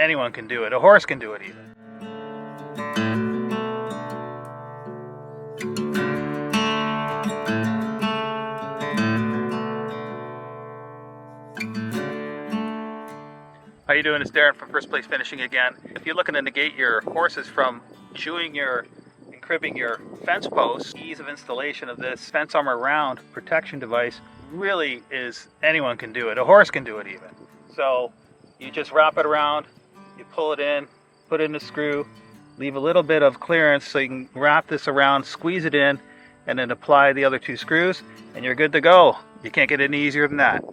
anyone can do it. A horse can do it even. How you doing? It's Darren from First Place Finishing again. If you're looking to negate your horses from chewing and cribbing your fence posts, ease of installation of this fence armor round protection device really is, anyone can do it. A horse can do it even. So you just wrap it around, you pull it in, put in the screw, leave a little bit of clearance so you can wrap this around, squeeze it in, and then apply the other two screws, and you're good to go. You can't get any easier than that.